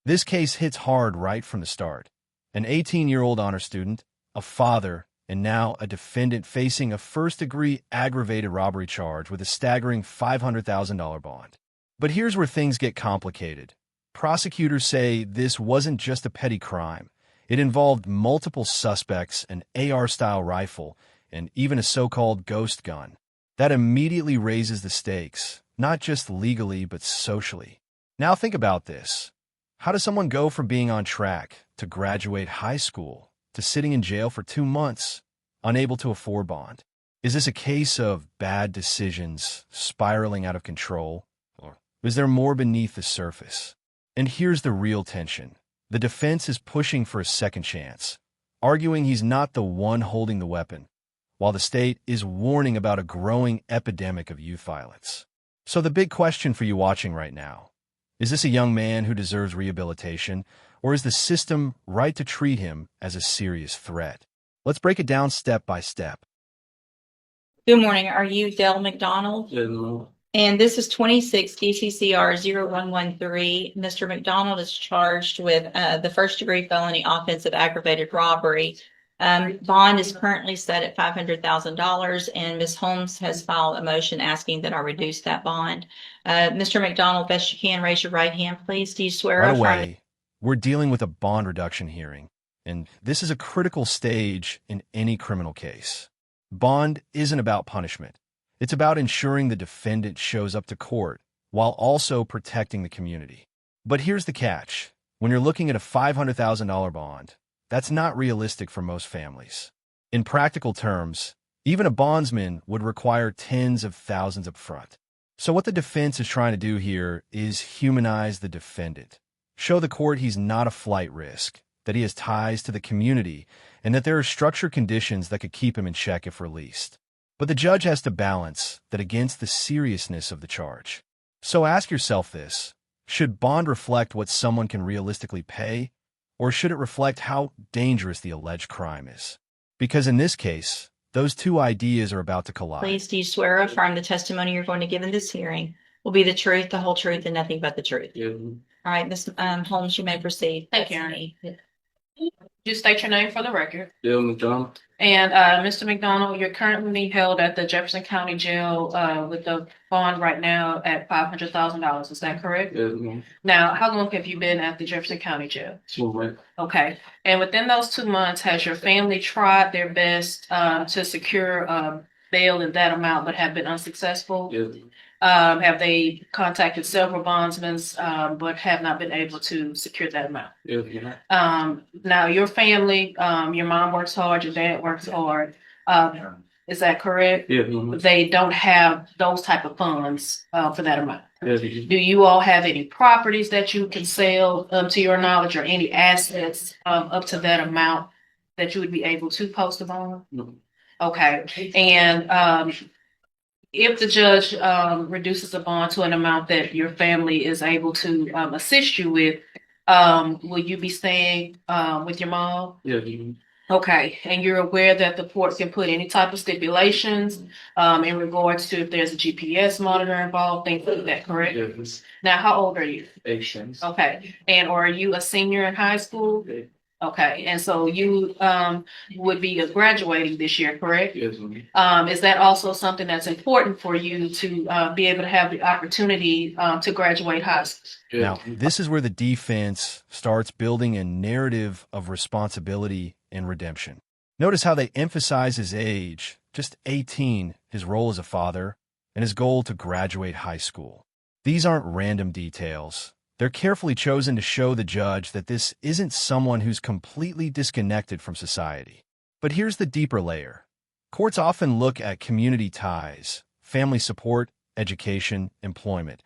This case hits hard right from the start. An 18-year-old honor student, a father, and now a defendant facing a first-degree aggravated robbery charge with a staggering $500,000 bond. But here's where things get complicated. Prosecutors say this wasn't just a petty crime. It involved multiple suspects, an AR-style rifle, and even a so-called ghost gun. That immediately raises the stakes, not just legally but socially. Now think about this. How does someone go from being on track to graduate high school to sitting in jail for 2 months, unable to afford bond? Is this a case of bad decisions spiraling out of control, or is there more beneath the surface? And here's the real tension. The defense is pushing for a second chance, arguing he's not the one holding the weapon, while the state is warning about a growing epidemic of youth violence. So the big question for you watching right now, is this a young man who deserves rehabilitation, or is the system right to treat him as a serious threat? Let's break it down step by step. Good morning. Are you Dell McDonald? Yes, ma'am. And this is 26 DCCR 0113. Mr. McDonald is charged with the first-degree felony offensive aggravated robbery. Bond is currently set at $500,000, and Ms. Holmes has filed a motion asking that I reduce that bond. Mr. McDonald, best you can, raise your right hand, please. Do you swear? Right away, we're dealing with a bond reduction hearing, and this is a critical stage in any criminal case. Bond isn't about punishment. It's about ensuring the defendant shows up to court while also protecting the community. But here's the catch. When you're looking at a $500,000 bond, that's not realistic for most families. In practical terms, even a bondsman would require tens of thousands up front. So what the defense is trying to do here is humanize the defendant. Show the court he's not a flight risk, that he has ties to the community, and that there are structured conditions that could keep him in check if released. But the judge has to balance that against the seriousness of the charge. So ask yourself this: should bond reflect what someone can realistically pay, or should it reflect how dangerous the alleged crime is? Because in this case, those two ideas are about to collide. Please, do you swear or affirm the testimony you're going to give in this hearing will be the truth, the whole truth, and nothing but the truth? Yes, ma'am. All right, Ms. Holmes, you may proceed. Thank you, Ernie. Just state your name for the record. Dale McDonald. And Mr. McDonald, you're currently being held at the Jefferson County Jail with the bond right now at $500,000. Is that correct? Yes, ma'am. Now, how long have you been at the Jefferson County Jail? 2 months. Okay. And within those 2 months, has your family tried their best to secure bail in that amount but have been unsuccessful? Yes, ma'am. Have they contacted several bondsmen but have not been able to secure that amount? Yes, ma'am. Now your family, your mom works hard, your dad works hard. Is that correct? Yes, ma'am. They don't have those type of funds for that amount. Yes, ma'am. Do you all have any properties that you can sell to your knowledge, or any assets up to that amount that you would be able to post a bond? No. Okay. And if the judge reduces the bond to an amount that your family is able to assist you with, will you be staying with your mom? Yes, ma'am. Okay, and you're aware that the court can put any type of stipulations in regards to if there's a GPS monitor involved, things like that, correct? Yes, Now, how old are you? 18. Okay, and are you a senior in high school? Okay. Okay, and so you would be graduating this year, correct? Yes, ma'am. Is that also something that's important for you to be able to have the opportunity to graduate high school? Yes. Now, this is where the defense starts building a narrative of responsibility and redemption. Notice how they emphasize his age, just 18, his role as a father, and his goal to graduate high school. These aren't random details. They're carefully chosen to show the judge that this isn't someone who's completely disconnected from society. But here's the deeper layer. Courts often look at community ties, family support, education, employment,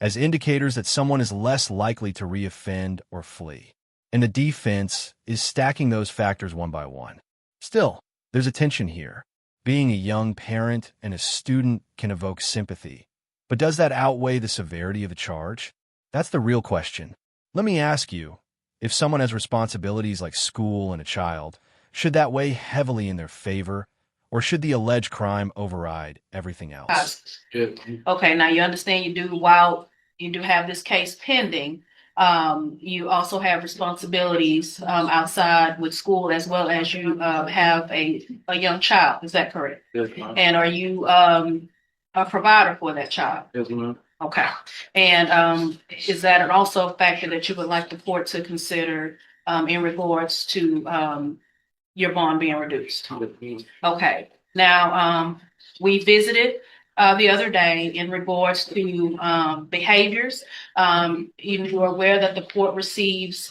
as indicators that someone is less likely to reoffend or flee. And the defense is stacking those factors one by one. Still, there's a tension here. Being a young parent and a student can evoke sympathy. But does that outweigh the severity of the charge? That's the real question. Let me ask you, if someone has responsibilities like school and a child, should that weigh heavily in their favor, or should the alleged crime override everything else? Yes, ma'am. Okay, now you understand while you do have this case pending, You also have responsibilities outside with school as well as you have a young child. Is that correct? Yes, ma'am. And are you a provider for that child? Yes, ma'am. Okay. And is that also a factor that you would like the court to consider in regards to your bond being reduced? Yes, ma'am. Okay. Now, we visited the other day in regards to behaviors. You're aware that the court receives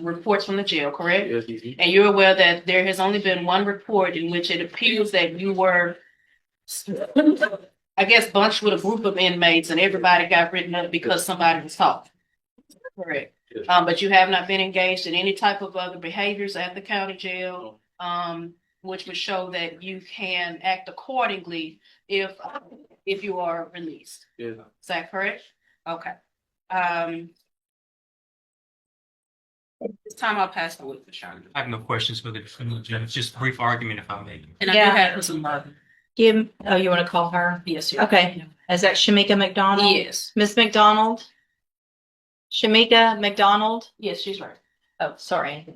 reports from the jail, correct? Yes, ma'am. And you're aware that there has only been one report in which it appears that you were, I guess, bunched with a group of inmates and everybody got written up because somebody was talking. Correct. Yes. But you have not been engaged in any type of other behaviors at the county jail, which would show that you can act accordingly if you are released. Yes. Is that correct? Okay. This time I'll pass the witness. I have no questions for the judge, just a brief argument if I may. And I Yeah. do have some love. You want to call her? Yes. Okay. Is that Shamika McDonald? Yes. Miss McDonald? Shamika McDonald? Yes, she's right. Oh, sorry.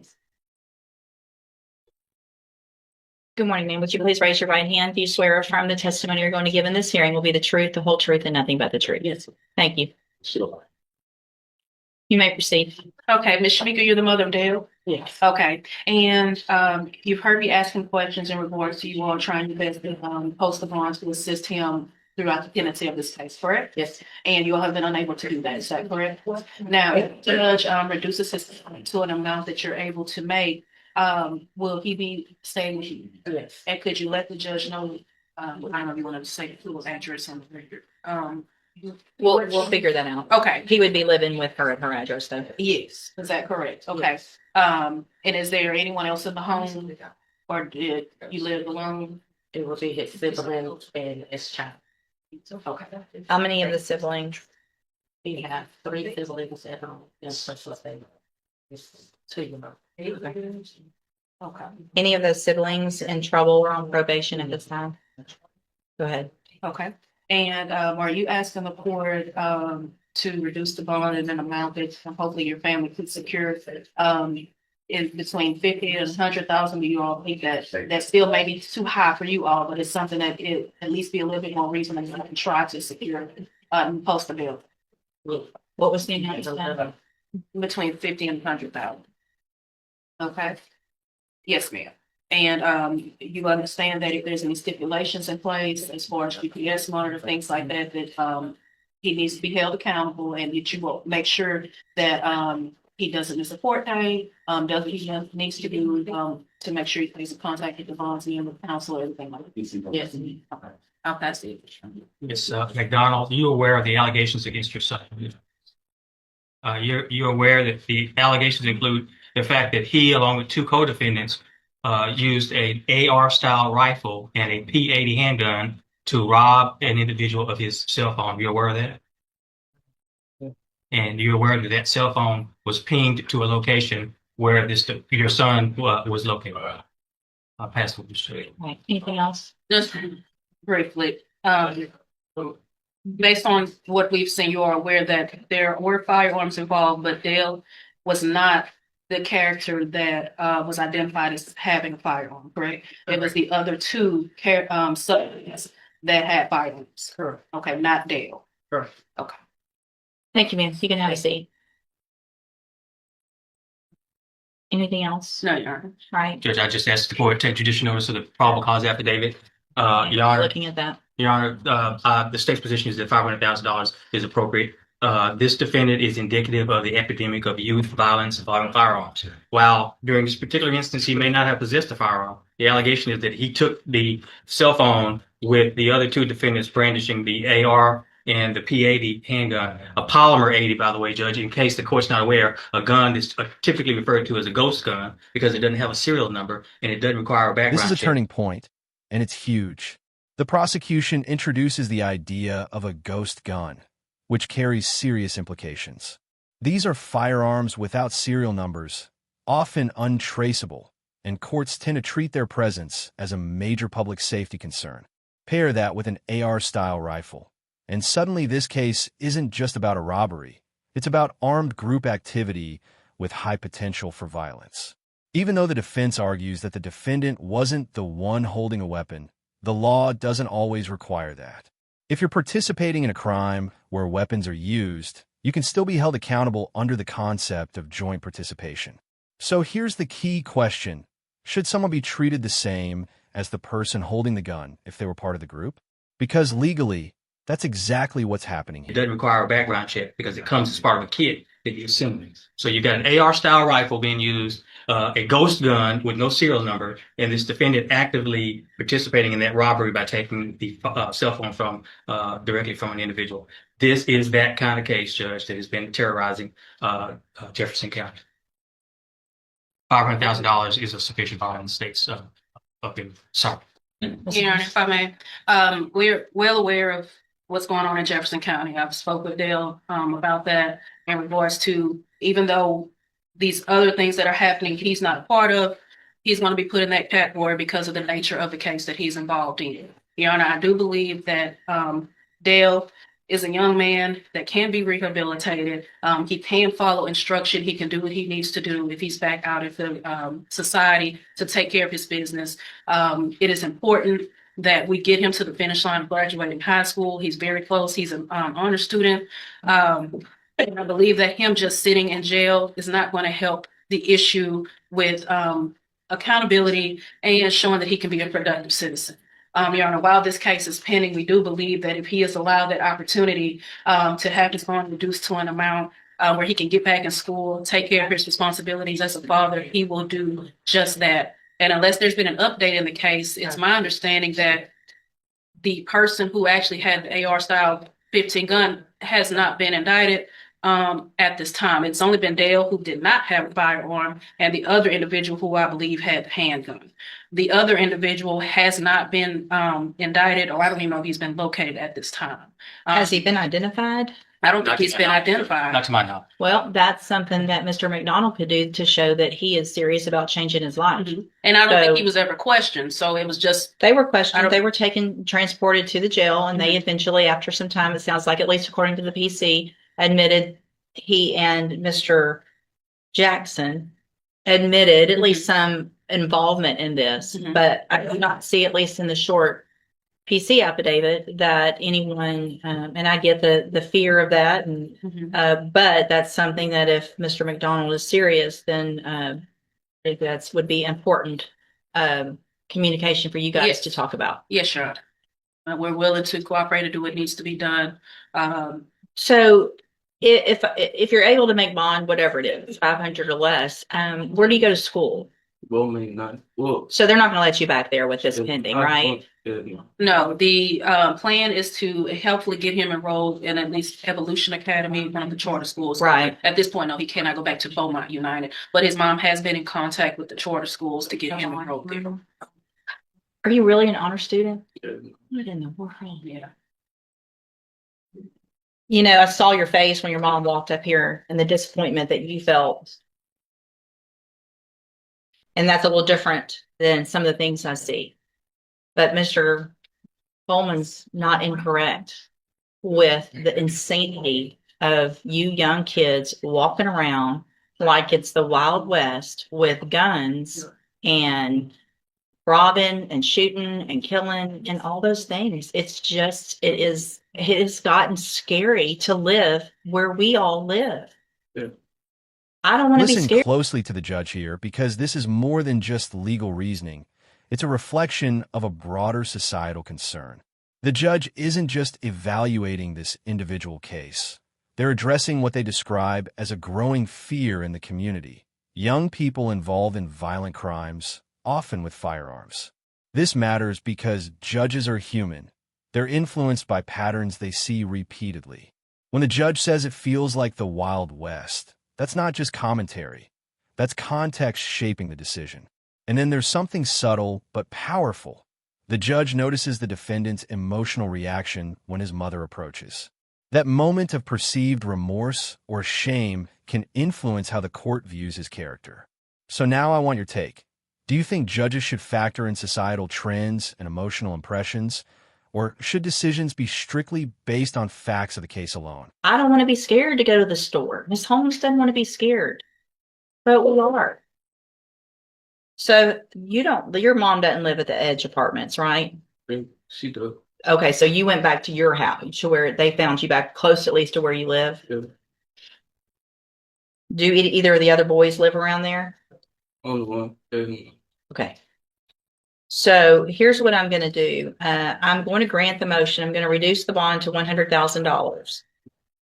Good morning, ma'am. Would you please raise your right hand? Do you swear or affirm the testimony you're going to give in this hearing will be the truth, the whole truth, and nothing but the truth? Yes. Thank you. Sure. You may proceed. Okay, Ms. Shamika, you're the mother of Dale? Yes. Okay, and you've heard me asking questions in regards to you all trying your best to post the bond to assist him throughout the pendency of this case, correct? Yes. And you all have been unable to do that, is that correct? Now, if the judge reduces his to an amount that you're able to make, will he be staying with you? Yes. And could you let the judge know, I don't know if you want to say the full address on the record? We'll figure that out. Okay, He would be living with her at her address though. yes, is that correct? Okay. Yes. And is there anyone else in the home, or did you live alone? It will be his sibling and his child. Okay. How many of the siblings? He have 3 siblings at home and special thing. It's 2 years. Okay. Any of those siblings in trouble or on probation at this time? Go ahead. Okay. And are you asking the court to reduce the bond in an amount that hopefully your family could secure in between 50 and 100,000? Do you all think that still may be too high for you all, but it's something that it at least be a little bit more reasonable and you can try to secure and post the bill What was the amount? between 50 and 100,000? Okay. Yes, ma'am. And you understand that if there's any stipulations in place as far as GPS monitor, things like that, that he needs to be held accountable and that you will make sure that he doesn't miss a court date, needs to do to make sure he's in contact with the bondsman, with counsel, everything like that. Yes. Okay. I'll pass it. Ms. McDonald, you aware of the allegations against your son? You're aware that the allegations include the fact that he, along with 2 co-defendants, used an AR-style rifle and a P80 handgun to rob an individual of his cell phone. You're aware of that? And you're aware that that cell phone was pinged to a location where your son was located. I'll pass the straight. Right. Anything else? Just briefly, based on what we've seen, you are aware that there were firearms involved, but Dale was not the character that was identified as having a firearm, correct? It was the other 2 suspects that had firearms. Correct. Okay, not Dale. Correct. Okay. Thank you, ma'am. You can have a seat. Anything else? No, Your Honor. Right. Judge, I just asked the court to take judicial notice of the probable cause affidavit. Your Honor, Looking at that. Your Honor, the state's position is that $500,000 is appropriate. This defendant is indicative of the epidemic of youth violence involving firearms. While during this particular instance, he may not have possessed a firearm, the allegation is that he took the cell phone with the other 2 defendants brandishing the AR and the P80 handgun, a polymer 80, by the way, Judge, in case the court's not aware, a gun is typically referred to as a ghost gun because it doesn't have a serial number and it doesn't require a background This is a check. turning point, and it's huge. The prosecution introduces the idea of a ghost gun, which carries serious implications. These are firearms without serial numbers, often untraceable, and courts tend to treat their presence as a major public safety concern. Pair that with an AR-style rifle, and suddenly this case isn't just about a robbery. It's about armed group activity with high potential for violence. Even though the defense argues that the defendant wasn't the one holding a weapon, the law doesn't always require that. If you're participating in a crime where weapons are used, you can still be held accountable under the concept of joint participation. So here's the key question. Should someone be treated the same as the person holding the gun if they were part of the group? Because legally, that's exactly what's happening It here. doesn't require a background check because it comes as part of a kit that you're assuming. So you've got an AR-style rifle being used, a ghost gun with no serial number, and this defendant actively participating in that robbery by taking the cell phone from directly from an individual. This is that kind of case, Judge, that has been terrorizing Jefferson County. $500,000 is a sufficient bond in the states of sorry. Your Honor, if I may, we're well aware of what's going on in Jefferson County. I've spoke with Dale about that in regards to, even though these other things that are happening, he's not a part of, he's going to be put in that category because of the nature of the case that he's involved in. Your Honor, I do believe that Dale is a young man that can be rehabilitated. He can follow instruction. He can do what he needs to do if he's back out of the society to take care of his business. It is important that we get him to the finish line of graduating high school. He's very close. He's an honor student. And I believe that him just sitting in jail is not going to help the issue with accountability and showing that he can be a productive citizen. Your Honor, while this case is pending, we do believe that if he is allowed that opportunity to have his bond reduced to an amount where he can get back in school, take care of his responsibilities as a father, he will do just that. And unless there's been an update in the case, it's my understanding that the person who actually had the AR-style 15 gun has not been indicted at this time. It's only been Dale, who did not have a firearm, and the other individual who I believe had the handgun. The other individual has not been indicted, or I don't even know if he's been located at this time. Has he been identified? I don't think he's been identified. Not to my knowledge. Well, that's something that Mr. McDonald could do to show that he is serious about changing his life. And I don't think So- he was ever questioned. So it was just, They were I questioned. don't- They were transported to the jail, and they eventually, after some time, it sounds like, at least according to the PC, admitted he and Mr. Jackson admitted at least some involvement in this. Mhm. But I did not see, at least in the short PC affidavit, that anyone, and I get the fear of that, and but that's something that if Mr. McDonald is serious, then I think that's would be important communication for you guys Yes. to talk about. yes, Your Honor. We're willing to cooperate and do what needs to be done. So if you're able to make bond, whatever it is, 500 or less, where do you go to school? Well, I mean, not well. So they're not going to let you back there with this pending, right? No, the plan is to helpfully get him enrolled in at least Evolution Academy, one of the charter schools. Right. At this point, no, he cannot go back to Beaumont United, but his mom has been in contact with the charter schools to get him enrolled there. Are you really an honor student? Yeah. What in the world? Yeah. You know, I saw your face when your mom walked up here and the disappointment that you felt. And that's a little different than some of the things I see. But Mr. Bowman's not incorrect with the insanity of you young kids walking around like it's the Wild West with guns and robbing and shooting and killing and all those things. It's just, it has gotten scary to live where we all live. Yeah. I don't want to be Listen scared. closely to the judge here, because this is more than just legal reasoning. It's a reflection of a broader societal concern. The judge isn't just evaluating this individual case. They're addressing what they describe as a growing fear in the community. Young people involved in violent crimes, often with firearms. This matters because judges are human. They're influenced by patterns they see repeatedly. When the judge says it feels like the Wild West, that's not just commentary. That's context shaping the decision. And then there's something subtle but powerful. The judge notices the defendant's emotional reaction when his mother approaches. That moment of perceived remorse or shame can influence how the court views his character. So now I want your take. Do you think judges should factor in societal trends and emotional impressions, Or should decisions be strictly based on facts of the case alone? I don't want to be scared to go to the store. Miss Holmes doesn't want to be scared, but we are. So your mom doesn't live at the Edge Apartments, right? She does. Okay, so you went back to your house to where they found you back close at least to where you live. Yeah. Do either of the other boys live around there? Only one. Okay. So here's what I'm going to do. I'm going to grant the motion. I'm going to reduce the bond to $100,000.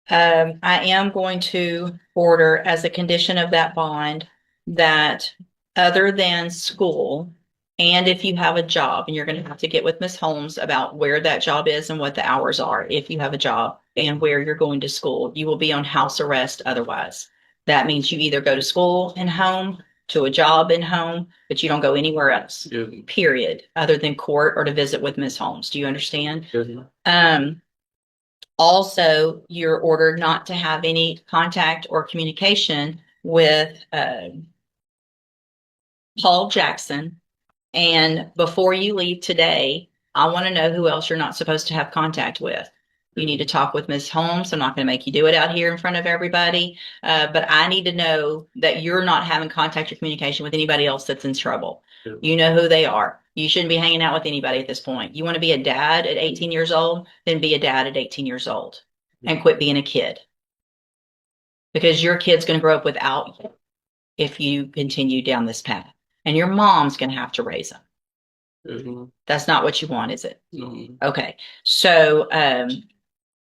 I am going to order as a condition of that bond that other than school, and if you have a job, and you're going to have to get with Ms. Holmes about where that job is and what the hours are, if you have a job and where you're going to school, you will be on house arrest otherwise. That means you either go to school and home, to a job and home, but you don't go anywhere else, Yeah. period, other than court or to visit with Ms. Holmes. Do you understand? Yeah. Also, you're ordered not to have any contact or communication with Paul Jackson. And before you leave today, I want to know who else you're not supposed to have contact with. You need to talk with Ms. Holmes. I'm not going to make you do it out here in front of everybody. But I need to know that you're not having contact or communication with anybody else that's in trouble. Yeah. You know who they are. You shouldn't be hanging out with anybody at this point. You want to be a dad at 18 years old, then be a dad at 18 years old and quit being a kid. Because your kid's going to grow up without you if you continue down this path. And your mom's going to have to raise them. Yeah. That's not what you want, is it? No. Okay. So,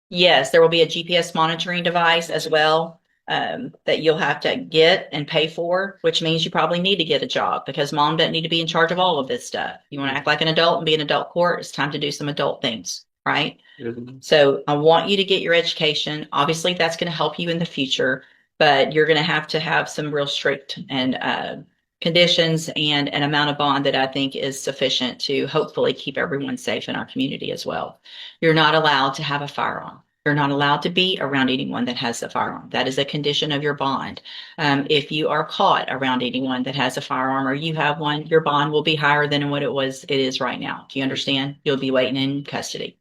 yes, there will be a GPS monitoring device as well that you'll have to get and pay for, which means you probably need to get a job because mom doesn't need to be in charge of all of this stuff. You want to act like an adult and be an adult court. It's time to do some adult things, right? Yeah. So I want you to get your education. Obviously, that's going to help you in the future, but you're going to have some real strict and conditions and an amount of bond that I think is sufficient to hopefully keep everyone safe in our community as well. You're not allowed to have a firearm. You're not allowed to be around anyone that has a firearm. That is a condition of your bond. If you are caught around anyone that has a firearm or you have one, your bond will be higher than what it is right now. Do you understand? You'll be waiting in custody.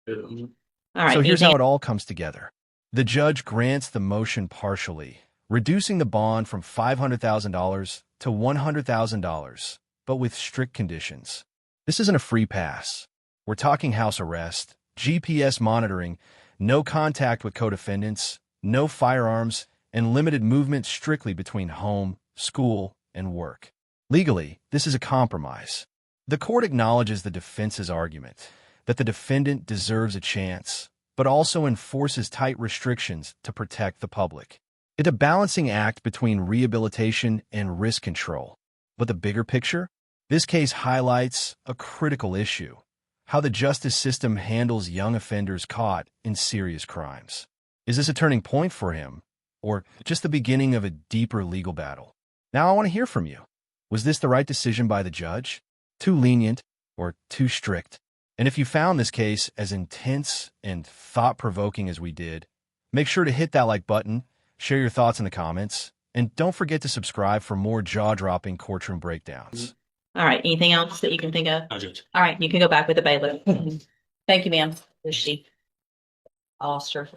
Yeah. All right. So here's how it all comes together. The judge grants the motion partially, reducing the bond from $500,000 to $100,000, but with strict conditions. This isn't a free pass. We're talking house arrest, GPS monitoring, no contact with co-defendants, no firearms, and limited movement strictly between home, school, and work. Legally, this is a compromise. The court acknowledges the defense's argument that the defendant deserves a chance, but also enforces tight restrictions to protect the public. It's a balancing act between rehabilitation and risk control. But the bigger picture? This case highlights a critical issue: how the justice system handles young offenders caught in serious crimes. Is this a turning point for him, or just the beginning of a deeper legal battle? Now I want to hear from you. Was this the right decision by the judge? Too lenient or too strict? And if you found this case as intense and thought-provoking as we did, make sure to hit that like button, share your thoughts in the comments, and don't forget to subscribe for more jaw-dropping courtroom breakdowns. All right. Anything else that you can think of? No, Judge. All right. You can go back with the bailiff. Thank you, ma'am. Lucy. I lost her.